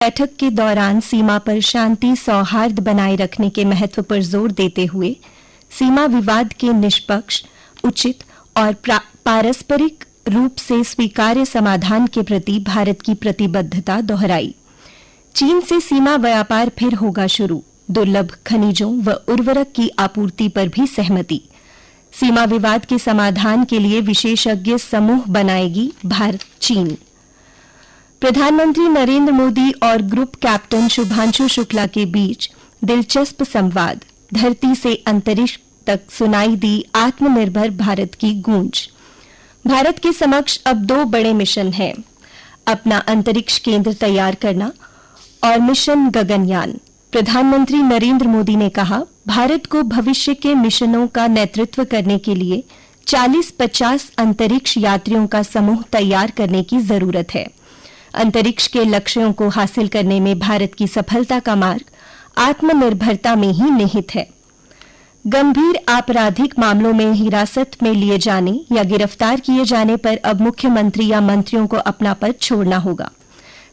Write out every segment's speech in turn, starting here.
बैठक के दौरान सीमा पर शांति सौहार्द बनाए रखने के महत्व पर जोर देते हुए सीमा विवाद के निष्पक्ष, उचित और पारस्परिक रूप से स्वीकार्य समाधान के प्रति भारत की प्रतिबद्धता दोहराई। चीन से सीमा व्यापार फिर होगा शुरू, दुर्लभ खनिजों व उर्वरक की आपूर्ति पर भी सहमति। सीमा विवाद के समाधान के लिए विशेषज्ञ समूह बनाएगी भारत चीन। प्रधानमंत्री नरेंद्र मोदी और ग्रुप कैप्टन शुभांशु शुक्ला के बीच दिलचस्प संवाद। धरती से अंतरिक्ष तक सुनाई दी आत्मनिर्भर भारत की गूंज। भारत के समक्ष अब 2 बड़े मिशन हैं, अपना अंतरिक्ष केंद्र तैयार करना और मिशन गगनयान। प्रधानमंत्री नरेंद्र मोदी ने कहा, भारत को भविष्य के मिशनों का नेतृत्व करने के लिए 40-50 अंतरिक्ष यात्रियों का समूह तैयार करने की जरूरत है। अंतरिक्ष के लक्ष्यों को हासिल करने में भारत की सफलता का मार्ग आत्मनिर्भरता में ही निहित है। गंभीर आपराधिक मामलों में हिरासत में लिए जाने या गिरफ्तार किए जाने पर अब मुख्यमंत्री या मंत्रियों को अपना पद छोड़ना होगा।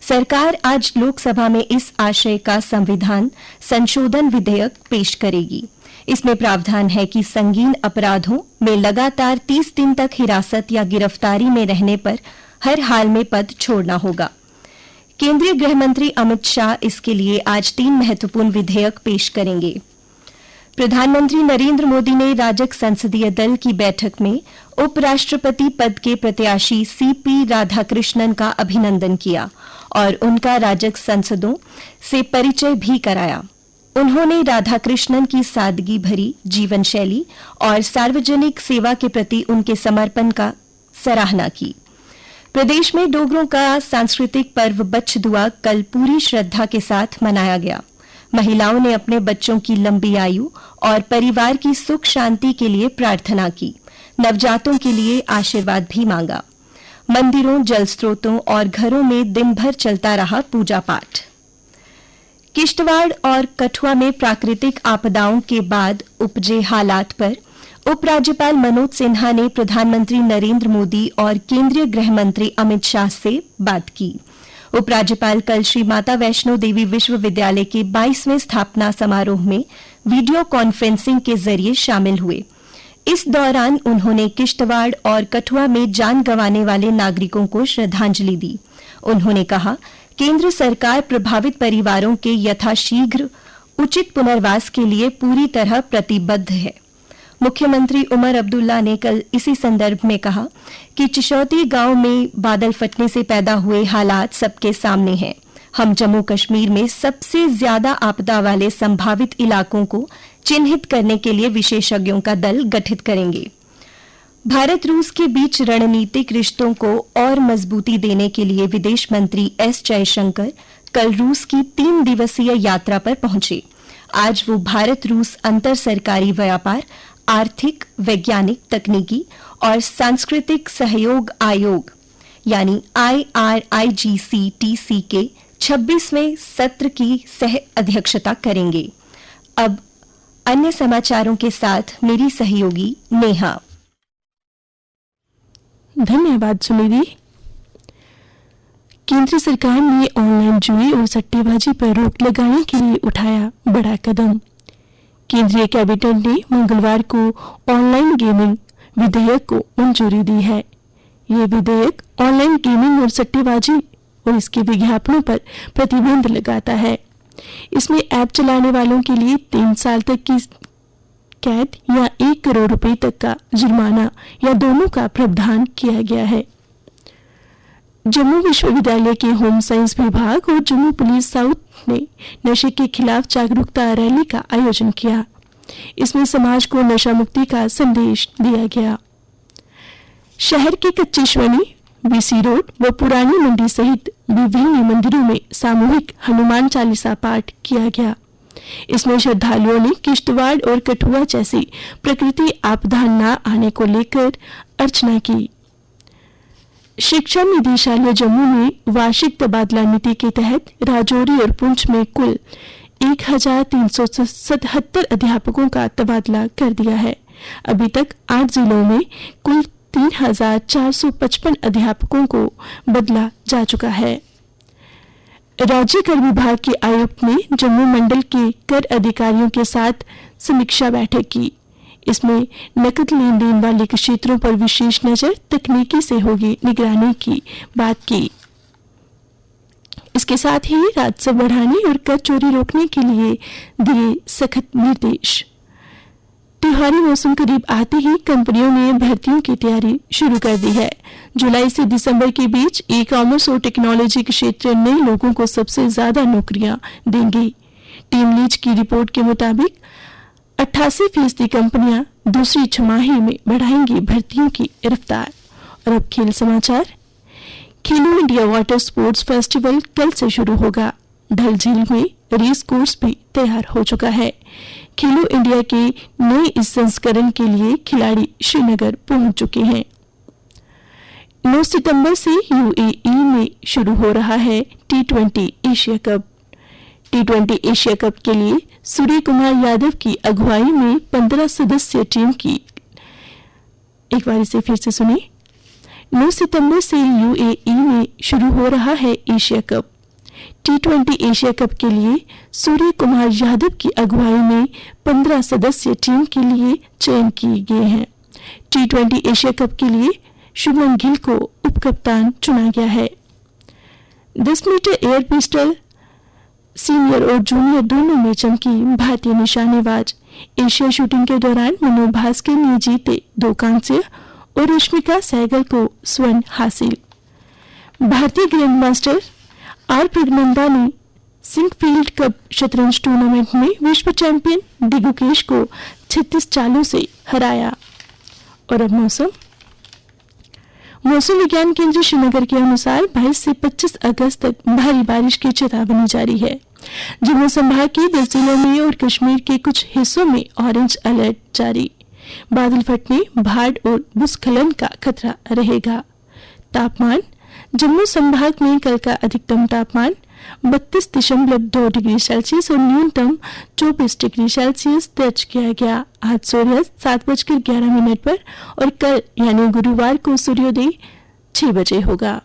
सरकार आज लोकसभा में इस आशय का संविधान संशोधन विधेयक पेश करेगी। इसमें प्रावधान है कि संगीन अपराधों में लगातार 30 दिन तक हिरासत या गिरफ्तारी में रहने पर हर हाल में पद छोड़ना होगा। केंद्रीय गृह मंत्री अमित शाह इसके लिए आज 3 महत्वपूर्ण विधेयक पेश करेंगे। प्रधानमंत्री नरेंद्र मोदी ने राजग संसदीय दल की बैठक में उपराष्ट्रपति पद के प्रत्याशी सीपी राधाकृष्णन का अभिनंदन किया और उनका राजग सांसदों से परिचय भी कराया। उन्होंने राधाकृष्णन की सादगी भरी जीवन शैली और सार्वजनिक सेवा के प्रति उनके समर्पण का सराहना की। प्रदेश में डोगरों का सांस्कृतिक पर्व बच्छदुआ कल पूरी श्रद्धा के साथ मनाया गया। महिलाओं ने अपने बच्चों की लंबी आयु और परिवार की सुख शांति के लिए प्रार्थना की। नवजातों के लिए आशीर्वाद भी मांगा। मंदिरों, जल स्रोतों और घरों में दिन भर चलता रहा पूजा पाठ। किश्तवाड़ और कठुआ में प्राकृतिक आपदाओं के बाद उपजे हालात पर उपराज्यपाल मनोज सिन्हा ने प्रधानमंत्री नरेंद्र मोदी और केंद्रीय गृह मंत्री अमित शाह से बात की। उपराज्यपाल कल श्री माता वैष्णो देवी विश्वविद्यालय के 22वें स्थापना समारोह में वीडियो कॉन्फ्रेंसिंग के जरिए शामिल हुए। इस दौरान उन्होंने किश्तवाड़ और कठुआ में जान गंवाने वाले नागरिकों को श्रद्धांजलि दी। उन्होंने कहा, केंद्र सरकार प्रभावित परिवारों के यथाशीघ्र उचित पुनर्वास के लिए पूरी तरह प्रतिबद्ध है। मुख्यमंत्री उमर अब्दुल्ला ने कल इसी संदर्भ में कहा कि चिशौती गांव में बादल फटने से पैदा हुए हालात सबके सामने हैं। हम जम्मू कश्मीर में सबसे ज्यादा आपदा वाले संभावित इलाकों को चिन्हित करने के लिए विशेषज्ञों का दल गठित करेंगे। भारत रूस के बीच रणनीतिक रिश्तों को और मजबूती देने के लिए विदेश मंत्री एस जयशंकर कल रूस की 3 दिवसीय यात्रा पर पहुंचे। आज वो भारत रूस अंतर सरकारी व्यापार, आर्थिक, वैज्ञानिक, तकनीकी और सांस्कृतिक सहयोग आयोग यानी IRIGCTC के 26वें सत्र की सह अध्यक्षता करेंगे। अब अन्य समाचारों के साथ मेरी सहयोगी नेहा। धन्यवाद सुनिधि। केंद्र सरकार ने ऑनलाइन जुए और सट्टेबाजी पर रोक लगाने के लिए उठाया बड़ा कदम। केंद्रीय कैबिनेट ने मंगलवार को ऑनलाइन गेमिंग विधेयक को मंजूरी दी है। ये विधेयक ऑनलाइन गेमिंग और सट्टेबाजी और इसके विज्ञापनों पर प्रतिबंध लगाता है। इसमें ऐप चलाने वालों के लिए 3 साल तक की कैद या 1 करोड़ रुपए तक का जुर्माना या दोनों का प्रावधान किया गया है। जम्मू विश्वविद्यालय के होम साइंस विभाग और जम्मू पुलिस साउथ ने नशे के खिलाफ जागरूकता रैली का आयोजन किया। इसमें समाज को नशा मुक्ति का संदेश दिया गया। शहर के कच्चेश्वनी, बीसी रोड व पुरानी मंडी सहित विभिन्न मंदिरों में सामूहिक हनुमान चालीसा पाठ किया गया। इसमें श्रद्धालुओं ने किश्तवाड़ और कठुआ जैसी प्रकृति आपदा न आने को लेकर अर्चना की। शिक्षा निदेशालय जम्मू ने वार्षिक तबादला नीति के तहत राजौरी और पुंछ में कुल 1377 अध्यापकों का तबादला कर दिया है। अभी तक 8 जिलों में कुल 3455 अध्यापकों को बदला जा चुका है। राज्य कर विभाग के आयुक्त ने जम्मू मंडल के कर अधिकारियों के साथ समीक्षा बैठक की। इसमें नकद लेन देन वाले क्षेत्रों पर विशेष नजर तकनीकी से होगी निगरानी की बात की। इसके साथ ही राजस्व बढ़ाने और कर चोरी रोकने के लिए दिए सख्त निर्देश। त्योहारी मौसम करीब आते ही कंपनियों ने भर्तियों की तैयारी शुरू कर दी है। जुलाई से दिसंबर के बीच ई कॉमर्स और टेक्नोलॉजी के क्षेत्र नए लोगों को सबसे ज्यादा नौकरियां देंगी। टीम लीज की रिपोर्ट के मुताबिक 88% कंपनियां दूसरी छमाही में बढ़ाएंगी भर्तियों की रफ्तार। और अब खेल समाचार। खेलो इंडिया वाटर स्पोर्ट्स फेस्टिवल कल से शुरू होगा। ढल झील में रेस कोर्स भी तैयार हो चुका है। खेलो इंडिया के नए इस संस्करण के लिए खिलाड़ी श्रीनगर पहुंच चुके हैं। 9 सितंबर से यूएई में शुरू हो रहा है T20 Asia cup. T20 Asia cup के लिए सूर्य कुमार यादव की अगुवाई में 15 सदस्यीय टीम की एक बार इसे फिर से सुनिए। 9 सितंबर से यूएई में शुरू हो रहा है Asia cup. T20 Asia cup के लिए सूर्य कुमार यादव की अगुवाई में 15 सदस्यीय टीम के लिए चयन किए गए हैं। T20 एशिया कप के लिए शुभमन गिल को उपकप्तान चुना गया है। 10 मीटर एयर पिस्टल सीनियर और जूनियर दोनों में चमकी भारतीय निशानेबाज। एशिया शूटिंग के दौरान मनु भास्कर ने जीते 2 कांस्य और रश्मिका सहगल को स्वर्ण हासिल। भारतीय ग्रैंड मास्टर आर प्रज्ञानंदा ने सिंकफील्ड कप शतरंज टूर्नामेंट में विश्व चैंपियन डी गुकेश को 36 चालों से हराया। और अब मौसम विज्ञान केंद्र श्रीनगर के अनुसार 22 से 25 अगस्त तक भारी बारिश की चेतावनी जारी है। जम्मू संभाग के 10 जिलों में और कश्मीर के कुछ हिस्सों में ऑरेंज अलर्ट जारी। बादल फटने, बाढ़ और भूस्खलन का खतरा रहेगा। तापमान जम्मू संभाग में कल का अधिकतम तापमान 32.2 डिग्री सेल्सियस और न्यूनतम 24 डिग्री सेल्सियस दर्ज किया गया। आज सूर्यास्त 7:11 पर और कल यानी गुरुवार को सूर्योदय 6 बजे होगा।